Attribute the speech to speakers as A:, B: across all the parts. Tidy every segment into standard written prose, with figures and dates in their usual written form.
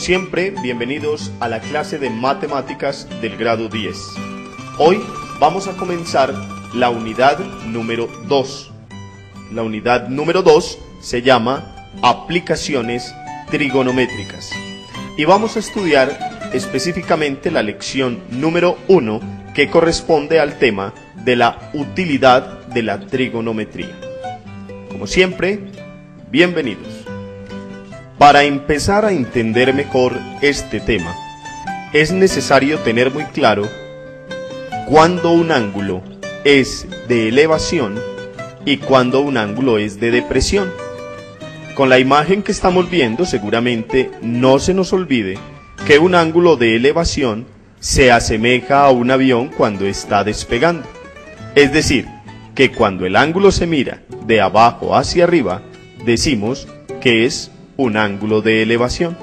A: siempre, bienvenidos a la clase de matemáticas del grado 10. Hoy vamos a comenzar la unidad número 2. La unidad número 2 se llama Aplicaciones trigonométricas. Y vamos a estudiar específicamente la lección número 1, que corresponde al tema de la utilidad de la trigonometría. Como siempre, bienvenidos. Para empezar a entender mejor este tema, es necesario tener muy claro cuándo un ángulo es de elevación y cuándo un ángulo es de depresión. Con la imagen que estamos viendo, seguramente no se nos olvide que un ángulo de elevación se asemeja a un avión cuando está despegando. Es decir, que cuando el ángulo se mira de abajo hacia arriba, decimos que es un ángulo de elevación.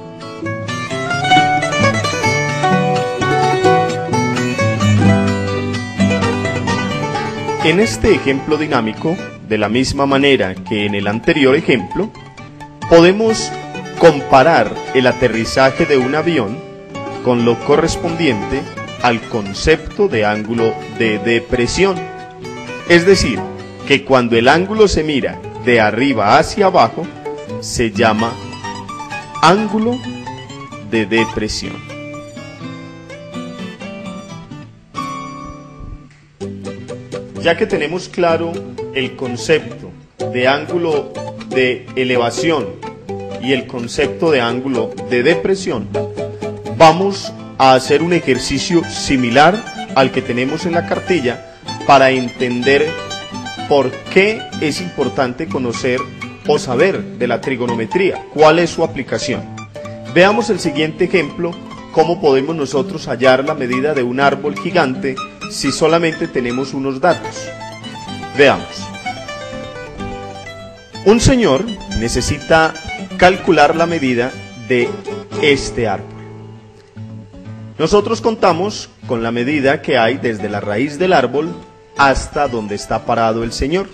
A: En este ejemplo dinámico, de la misma manera que en el anterior ejemplo, podemos comparar el aterrizaje de un avión con lo correspondiente al concepto de ángulo de depresión. Es decir, que cuando el ángulo se mira de arriba hacia abajo, se llama ángulo de depresión. Ya que tenemos claro el concepto de ángulo de elevación y el concepto de ángulo de depresión, vamos a hacer un ejercicio similar al que tenemos en la cartilla para entender por qué es importante conocer o saber de la trigonometría, cuál es su aplicación. Veamos el siguiente ejemplo, cómo podemos nosotros hallar la medida de un árbol gigante si solamente tenemos unos datos. Veamos. Un señor necesita calcular la medida de este árbol. Nosotros contamos con la medida que hay desde la raíz del árbol hasta donde está parado el señor.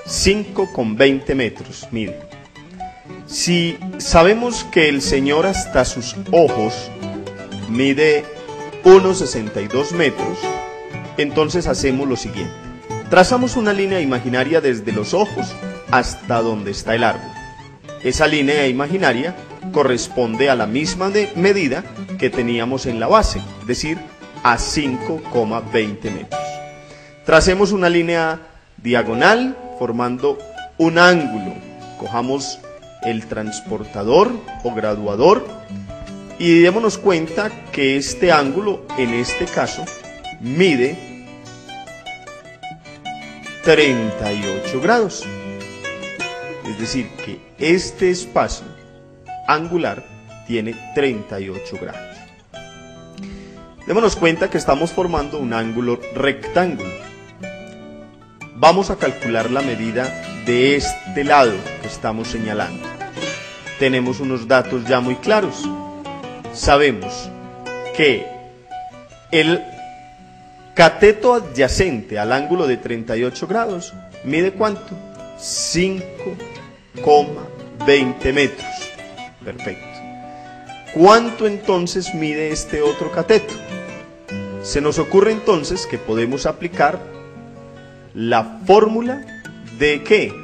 A: 5,20 metros mide. Si sabemos que el señor hasta sus ojos mide 1,62 metros, entonces hacemos lo siguiente. Trazamos una línea imaginaria desde los ojos hasta donde está el árbol. Esa línea imaginaria corresponde a la misma medida que teníamos en la base, es decir, a 5,20 metros. Tracemos una línea diagonal formando un ángulo. Cojamos el transportador o graduador y démonos cuenta que este ángulo, en este caso, mide 38 grados. Es decir, que este espacio angular tiene 38 grados. Démonos cuenta que estamos formando un ángulo rectángulo. Vamos a calcular la medida de este lado que estamos señalando. Tenemos unos datos ya muy claros. Sabemos que el cateto adyacente al ángulo de 38 grados mide ¿cuánto? 5,20 metros. Perfecto. ¿Cuánto entonces mide este otro cateto? Se nos ocurre entonces que podemos aplicar la fórmula de ¿qué?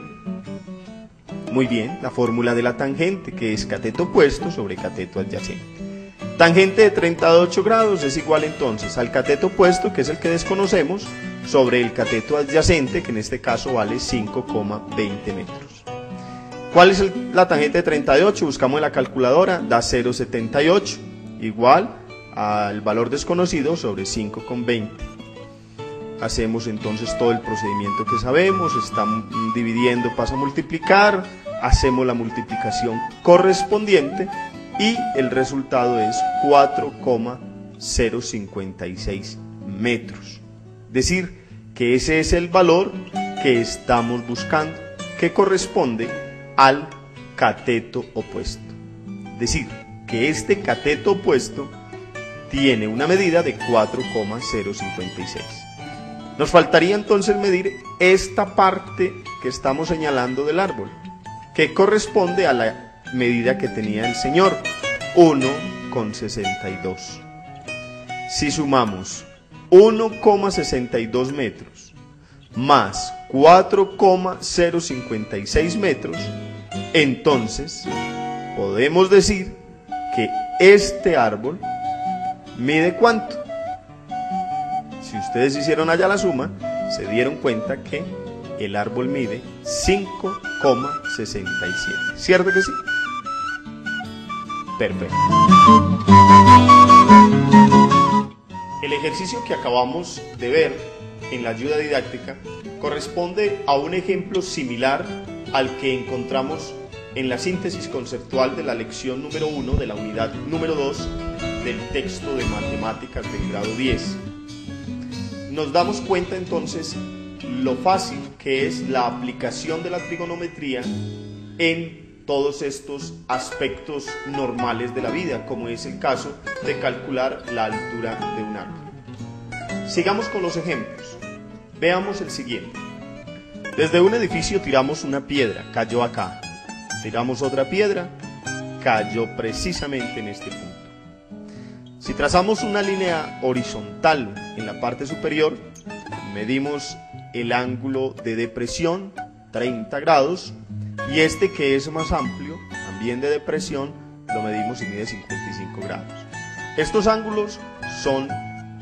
A: Muy bien, la fórmula de la tangente, que es cateto opuesto sobre cateto adyacente. Tangente de 38 grados es igual entonces al cateto opuesto, que es el que desconocemos, sobre el cateto adyacente, que en este caso vale 5,20 metros. ¿Cuál es la tangente de 38? Buscamos en la calculadora, da 0,78, igual al valor desconocido sobre 5,20. Hacemos entonces todo el procedimiento que sabemos, está dividiendo, pasa a multiplicar, hacemos la multiplicación correspondiente y el resultado es 4,056 metros. Es decir, que ese es el valor que estamos buscando, que corresponde al cateto opuesto. Es decir, que este cateto opuesto tiene una medida de 4,056. Nos faltaría entonces medir esta parte que estamos señalando del árbol, que corresponde a la medida que tenía el señor. 1,62. Si sumamos 1,62 metros más 4,056 metros, entonces podemos decir que este árbol mide ¿cuánto? Si ustedes hicieron allá la suma, se dieron cuenta que el árbol mide 5,67. ¿Cierto que sí? Perfecto. El ejercicio que acabamos de ver en la ayuda didáctica corresponde a un ejemplo similar al que encontramos en la síntesis conceptual de la lección número 1 de la unidad número 2 del texto de matemáticas del grado 10. Nos damos cuenta entonces lo fácil que es la aplicación de la trigonometría en todos estos aspectos normales de la vida, como es el caso de calcular la altura de un árbol. Sigamos con los ejemplos. Veamos el siguiente. Desde un edificio tiramos una piedra, cayó acá. Tiramos otra piedra, cayó precisamente en este punto. Si trazamos una línea horizontal en la parte superior, medimos el ángulo de depresión, 30 grados, y este que es más amplio, también de depresión, lo medimos y mide 55 grados. Estos ángulos son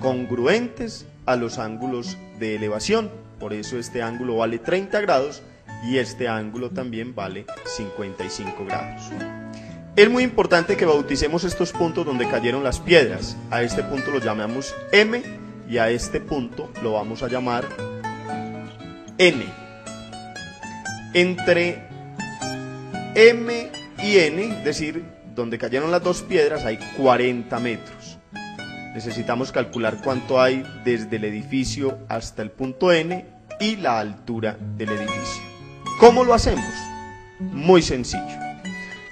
A: congruentes a los ángulos de elevación, por eso este ángulo vale 30 grados y este ángulo también vale 55 grados. Es muy importante que bauticemos estos puntos donde cayeron las piedras. A este punto lo llamamos M y a este punto lo vamos a llamar N. Entre M y N, es decir, donde cayeron las dos piedras, hay 40 metros. Necesitamos calcular cuánto hay desde el edificio hasta el punto N y la altura del edificio. ¿Cómo lo hacemos? Muy sencillo.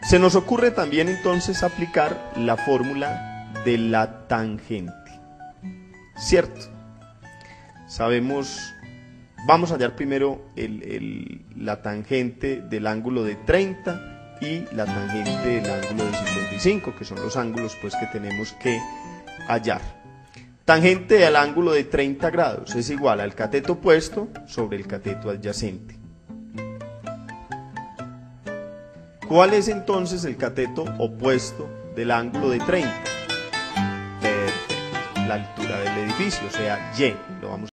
A: Se nos ocurre también entonces aplicar la fórmula de la tangente. ¿Cierto? Sabemos, vamos a hallar primero la tangente del ángulo de 30 y la tangente del ángulo de 55, que son los ángulos pues que tenemos que hallar. Tangente al ángulo de 30 grados es igual al cateto opuesto sobre el cateto adyacente. ¿Cuál es entonces el cateto opuesto del ángulo de 30? Perfecto, la altura del edificio, o sea, Y. Lo vamos